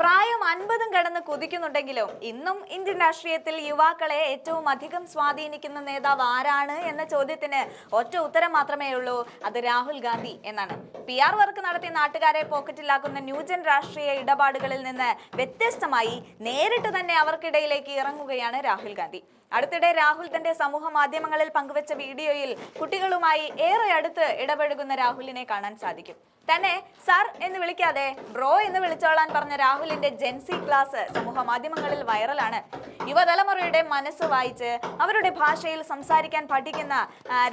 പ്രായം 50 കടന്ന് കുതിക്കുന്നുണ്ടെങ്കിലും ഇന്നും ഇന്ത്യൻ രാഷ്ട്രീയത്തിൽ യുവാക്കളെ ഏറ്റവും അധികം സ്വാധീനിക്കുന്ന നേതാവ് ആരാണ് എന്ന ചോദ്യത്തിന് ഒറ്റ ഉത്തരം മാത്രമേ ഉള്ളൂ, അത് രാഹുൽ ഗാന്ധി എന്നാണ്. PR വർക്ക് നടത്തി നാട്ടുകാരെ പോക്കറ്റിലാക്കുന്ന ന്യൂജൻ രാഷ്ട്രീയ ഇടപാടുകളിൽ നിന്ന് വ്യത്യസ്തമായി നേരിട്ട് തന്നെ അവർക്കിടയിലേക്ക് ഇറങ്ങുകയാണ് രാഹുൽ ഗാന്ധി. അടുത്തിടെ രാഹുൽ തന്റെ സമൂഹ മാധ്യമങ്ങളിൽ പങ്കുവച്ച വീഡിയോയിൽ കുട്ടികളുമായി ഏറെ അടുത്ത് ഇടപഴകുന്ന രാഹുലിനെ കാണാൻ സാധിക്കും. തന്നെ സാർ എന്ന് വിളിക്കാതെ ബ്രോ എന്ന് വിളിച്ചോളാൻ പറഞ്ഞ രാഹുലിന്റെ ജെൻസി ക്ലാസ് സമൂഹ മാധ്യമങ്ങളിൽ വൈറലാണ്. യുവതലമുറയുടെ മനസ്സ് വായിച്ച് അവരുടെ ഭാഷയിൽ സംസാരിക്കാൻ പഠിക്കുന്ന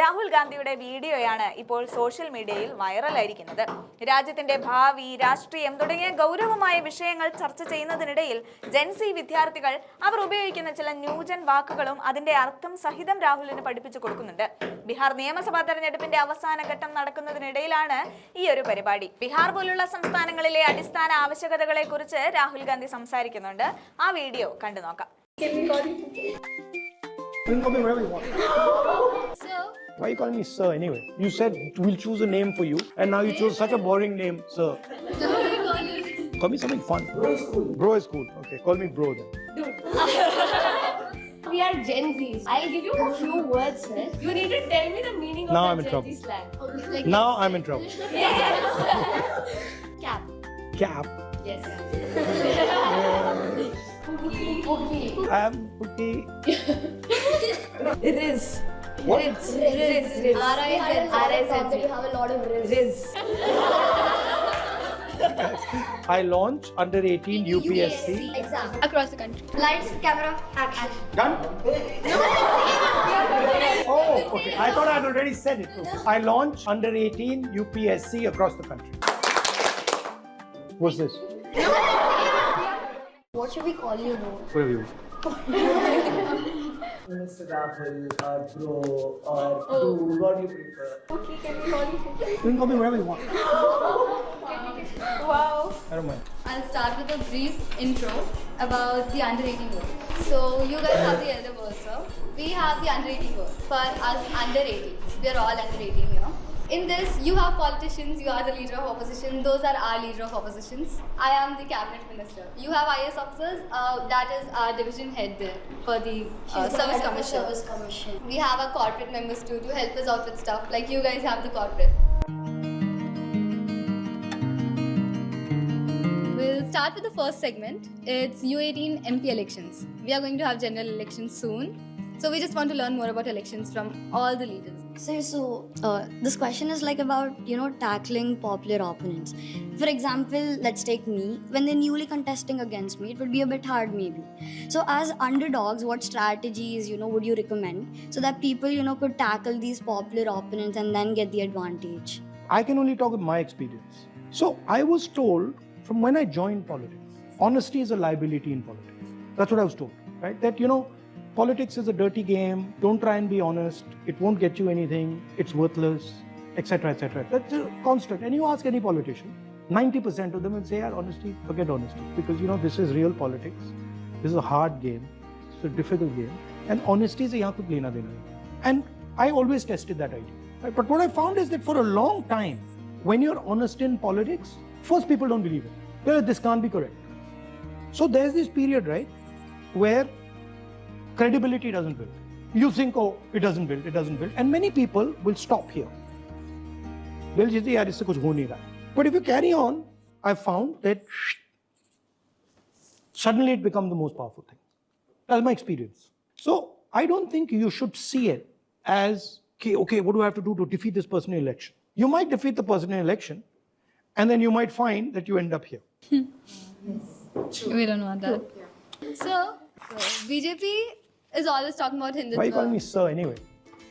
രാഹുൽ ഗാന്ധിയുടെ വീഡിയോയാണ് ഇപ്പോൾ സോഷ്യൽ മീഡിയയിൽ വൈറലായിരിക്കുന്നത്. രാജ്യത്തിന്റെ ഭാവി, രാഷ്ട്രീയം തുടങ്ങിയ ഗൗരവമായ വിഷയങ്ങൾ ചർച്ച ചെയ്യുന്നതിനിടയിൽ ജെൻസി വിദ്യാർത്ഥികൾ അവർ ഉപയോഗിക്കുന്ന ചില ന്യൂജൻ വാക്കുകളും അതിന്റെ അർത്ഥം സഹിതം രാഹുലിന് പഠിപ്പിച്ചു കൊടുക്കുന്നുണ്ട്. ബീഹാർ നിയമസഭാ തെരഞ്ഞെടുപ്പിന്റെ അവസാന ഘട്ടം നടക്കുന്നതിനിടയിലാണ് ഈ ഒരു പരിപാടി. ബീഹാർ പോലുള്ള സംസ്ഥാനങ്ങളിലെ അടിസ്ഥാന ആവശ്യകതകളെ കുറിച്ച് രാഹുൽ ഗാന്ധി സംസാരിക്കുന്നുണ്ട്. ആ വീഡിയോ കണ്ടു നോക്കാം. You can call me whatever you want. Sir. Why you calling me sir anyway? You said we'll choose a name for you, and now you chose such a boring name, sir. So what do we call you? Call me something fun. Bro is cool. Bro is cool. Okay, call me bro then. We are Gen Zs. I'll give you a few words, sir. You need to tell me the meaning Now of I'm the in Gen trouble. Z slang. Like Now I'm in trouble. Cap. Cap. Yes. I'm Pookie. Riz. What? Riz. R-I-Z. You have a lot of Riz. I launch under 18 UPSC. Exam. across the country. Lights, camera, action. Done? Oh, okay. I thought I had already said it. I launch under 18 UPSC across the country. What's this? What should we call you, bro? Whatever you want. Mr. Rahul or bro or dude, what do you prefer? Okay, can we call you? You can call me whatever you want. Wow. I don't mind. I'll start with a brief intro about the under 18 vote. So you guys have the elder vote, sir. We have the under 18 vote. For us under 18s, we are all under 18 here. In this, you have politicians, you are the leader of opposition, those are our leader of oppositions. I am the cabinet minister. You have IAS officers, that is our division head there for the service commission. Service commission. We have our corporate members too to help us out with stuff, like you guys have the corporate. We'll start with the first segment. It's U18 MP elections. We are going to have general elections soon. So we just want to learn more about elections from all the leaders. So this question is like about, tackling popular opponents. For example, let's take me. When they're newly contesting against me, it would be a bit hard maybe. So as underdogs, what strategies, would you recommend so that people, could tackle these popular opponents and then get the advantage? I can only talk of my experience. So I was told from when I joined politics, honesty is a liability in politics. That's what I was told, right? That, politics is a dirty game. Don't try and be honest. It won't get you anything. It's worthless, etc., etc. That's a constant. And you ask any politician, 90% of them will say, honesty, forget honesty. Because, this is real politics. This is a hard game. It's a difficult game. And honesty is a yahan kuch lena dena nahi. And I always tested that idea. Right? But what I found is that for a long time, when you're honest in politics, first people don't believe it. This can't be correct. So there's this period, right, where credibility doesn't build. You think, it doesn't build. And many people will stop here. They'll just say, isse kuch ho nahi raha. But if you carry on, I found that suddenly it becomes the most powerful thing. That's my experience. So I don't think you should see it as, okay, what do I have to do to defeat this person in election? You might defeat the person in election, and then you might find that you end up here. We don't want that. So BJP is always talking about Hindutva. Why you calling me sir anyway?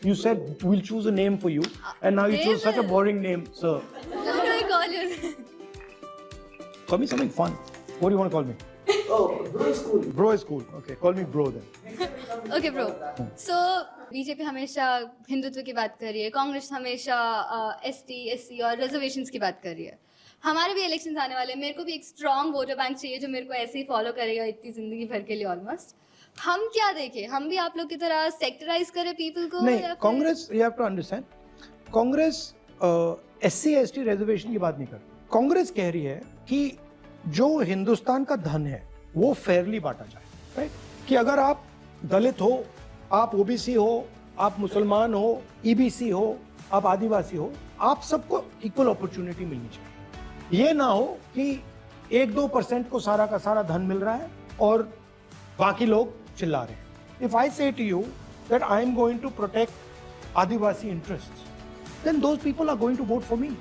You said we'll choose a name for you, and now you chose such a boring name, sir. What do we call you? Call me something fun. What do you want to call me? Oh, bro is cool. Bro is cool. Okay, call me bro then. Okay, bro. So BJP हमेशा हिंदुत्व की बात कर रही है, कांग्रेस हमेशा ST, SC और reservations की बात कर रही है. हमारे भी इलेक्शंस आने वाले हैं. मेरे को भी एक स्ट्रॉन्ग वोटर बैंक चाहिए जो मेरे को ऐसे ही फॉलो करेगा इतनी जिंदगी भर के लिए ऑलमोस्ट. हम क्या देखें? हम भी आप लोग की तरह सेक्टराइज करें पीपल को? नहीं, Congress, you have to understand, Congress SC ST reservation की बात नहीं कर. कांग्रेस कह रही है कि जो हिंदुस्तान का धन है वो फेयरली बांटा जाए, राइट? कि अगर आप दलित हो, आप ओबीसी हो, आप मुसलमान हो, ईबीसी हो, आप आदिवासी हो, आप सबको इक्वल अपॉर्चुनिटी मिलनी चाहिए। ये ना हो कि 1-2% को सारा का सारा धन मिल रहा है और बाकी लोग चिल्ला रहे हैं। If I say to you that I am going to protect Adivasi interests, then those people are going to vote for me,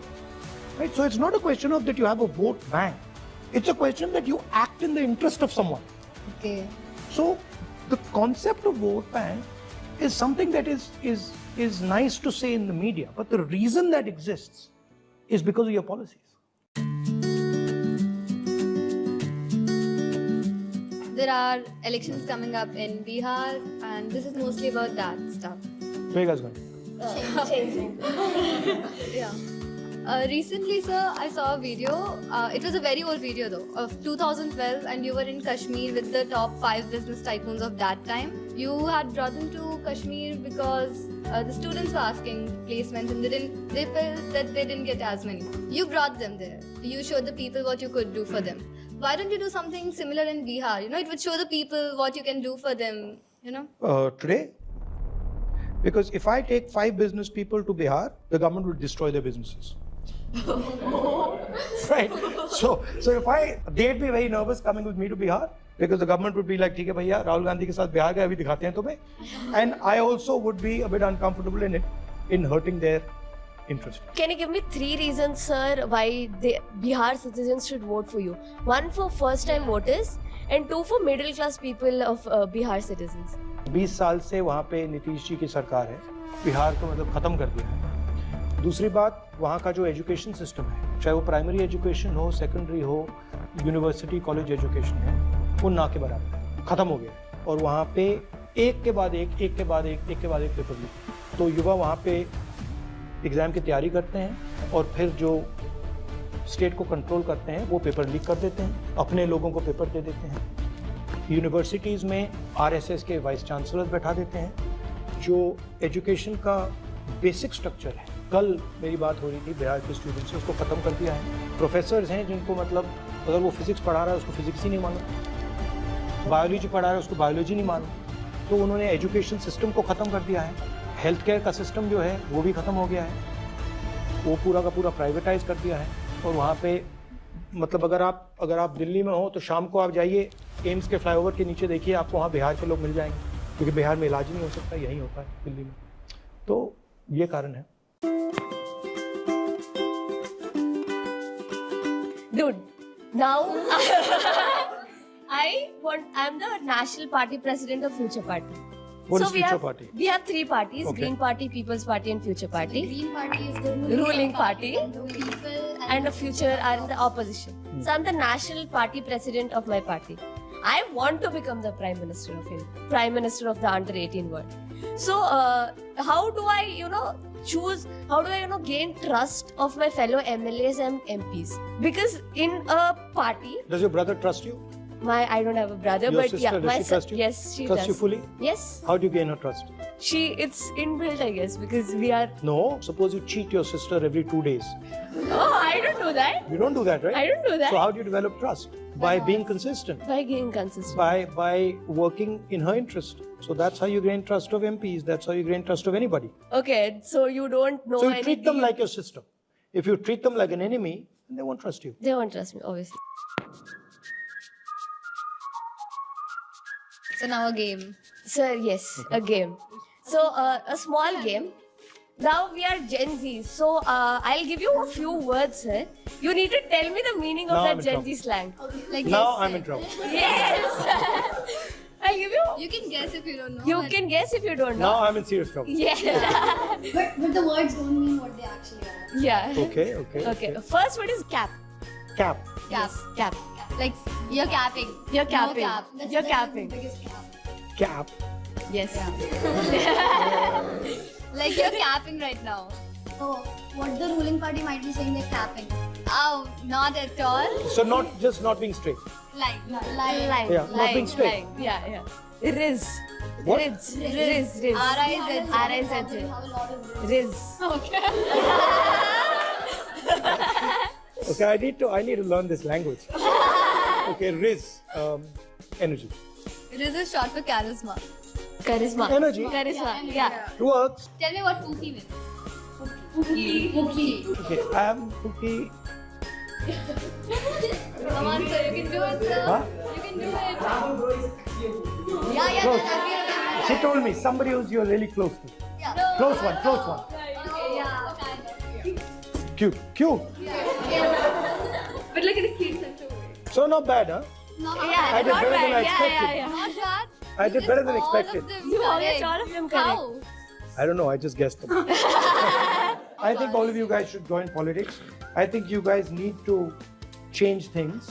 right? So it's not a question of that you have a vote bank. It's a question that you act in the interest of someone. Okay. So the concept of vote bank is something that is nice to say in the media, but the reason that exists is because of your policies. There are elections coming up in Bihar, and this is mostly about that stuff. Where you guys going? Yeah. Recently, sir, I saw a video. It was a very old video, though, of 2012, and you were in Kashmir with the top 5 business tycoons of that time. You had brought them to Kashmir because the students were asking placements, and they felt that they didn't get as many. You brought them there. You showed the people what you could do for them. Why don't you do something similar in Bihar? You know, it would show the people what you can do for them. You know. Today? Because if I take 5 business people to Bihar, the government will destroy their businesses. Right? So they'd be very nervous coming with me to Bihar because the government would be like, ठीक है भैया, राहुल गांधी के साथ बिहार गए, अभी दिखाते हैं तुम्हें. And I also would be a bit uncomfortable in hurting their interest. Can you give me 3 reasons, sir, why Bihar citizens should vote for you? 1 for first-time voters, and 2 for middle-class people of Bihar citizens. 20 साल से वहाँ पे नीतीश जी की सरकार है, बिहार को मतलब खत्म कर दिया है. दूसरी बात, वहाँ का जो एजुकेशन सिस्टम है, चाहे वो प्राइमरी एजुकेशन हो, सेकेंडरी हो, यूनिवर्सिटी कॉलेज एजुकेशन है, वो ना के बराबर है, खत्म हो गया है. और वहाँ पे एक के बाद एक पेपर लीक. तो युवा वहाँ पे एग्ज़ाम की तैयारी करते हैं और फिर जो स्टेट को कंट्रोल करते हैं वो पेपर लीक कर देते हैं, अपने लोगों को पेपर दे देते हैं. यूनिवर्सिटीज़ में आरएसएस के वाइस चांसलर बैठा देते हैं. जो एजुकेशन का बेसिक स्ट्रक्चर है, कल मेरी बात हो रही थी बिहार के स्टूडेंट से, उसको ख़त्म कर दिया है. प्रोफेसर्स हैं जिनको मतलब अगर वो फिजिक्स पढ़ा रहा है उसको फिजिक्स ही नहीं मानो, बायोलॉजी पढ़ा रहा है उसको बायोलॉजी नहीं मानो. तो उन्होंने एजुकेशन सिस्टम को ख़त्म कर दिया है. हेल्थ केयर का सिस्टम जो है वो भी ख़त्म हो गया है, वो पूरा का पूरा प्राइवेटाइज कर दिया है. और वहाँ पे मतलब अगर आप दिल्ली में हो तो शाम को आप जाइए एम्स के फ्लाईओवर के नीचे देखिए, आपको वहाँ बिहार के लोग मिल जाएंगे, क्योंकि बिहार में इलाज नहीं हो सकता, यही होता है दिल्ली में. तो ये कारण है. Dude, now I'm the national party president of Future Party. What is we Future have, Party? We have 3 parties: Okay. Green Party, People's Party, and Future Party. Green Party is the Ruling party. The people And the Future are in the opposition. So I'm the national party president of my party. I want to become the Prime Minister of India, Prime Minister of the under 18 world. So how do I, choose? How do I, gain trust of my fellow MLAs and MPs? Because in a party, Does your brother trust you? I don't have a brother, Your but sister, yeah, does my she trust you? yes, she Trust does. you fully? Yes, How do you gain her trust? it's inbuilt, I guess, because we are. No, suppose you cheat your sister every 2 days. Oh, I don't do that. You don't do that, right? I don't do that. So how do you develop trust? By being consistent, By getting consistent. by working in her interest. So that's how you gain trust of MPs. That's how you gain trust of anybody. Okay, so you don't know So you treat them anything. like your sister. If you treat them like an enemy, then they won't trust you. They won't trust me, obviously. So now a game. Sir, yes, a game. So, a small game. Now we are Gen Z. So, I'll give you a few words, sir. You need to tell me the meaning of Now I'm that in Gen Z slang. Like Now yes, I'm in trouble. Yes! I'll give you. You can guess if you don't know. You but- can guess if you don't know. Now I'm in serious trouble. Yeah. But the words don't mean what they actually are. Yeah. Okay. First word is cap. Cap. Cap. Cap. Like you're capping. You're No capping. cap. You're capping. Biggest cap. Cap. Yes. Like you're capping right now. So what the ruling party might be saying, they're capping. Oh, not at all. So not being straight. Like. Line. Yeah, not being straight. Yeah. Riz. What? Riz. R-I-Z. R-I-Z. Riz. Okay, I need to learn this language. Okay, Riz, energy. Riz is short for charisma. Charisma. Energy. Charisma. Yeah. It works. Tell me what Pookie means. Pookie. Okay, I am Pookie. Come on, sir. You can do it, sir. Huh? You can do it. Close. She told me somebody who's you're really close to. Close one, close one. Cute, cute. But like in a cute sense of way. So not bad, huh? Yeah. I did better than I expected. Not bad. I did better than expected. You always all of them correct. How? I don't know, I just guessed them. I think all of you guys should join politics. I think you guys need to change things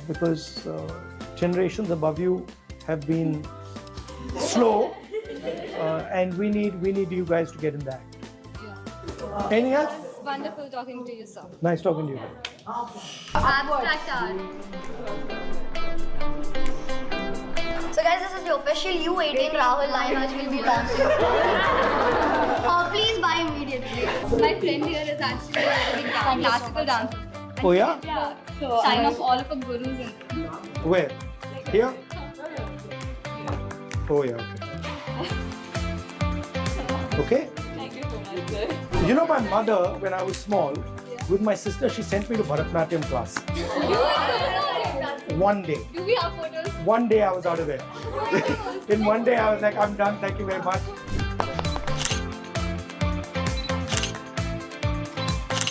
because generations above you have been slow and we need you guys to get in that. Anything else? Wonderful talking to you, sir. Nice talking to you. Abstract art. So guys, this is the official U18 Rahul line which will be launching. Please buy immediately. My friend here is actually a very big classical dancer. Oh yeah? Yeah. So sign off all of our gurus and Where? Here? Oh yeah, okay. Okay? Thank you so much, sir. You know my mother, when I was small, with my sister, she sent me to Bharatanatyam class. One day. do we have photos? One day I was out of there. In one day I was like, I'm done, thank you very much.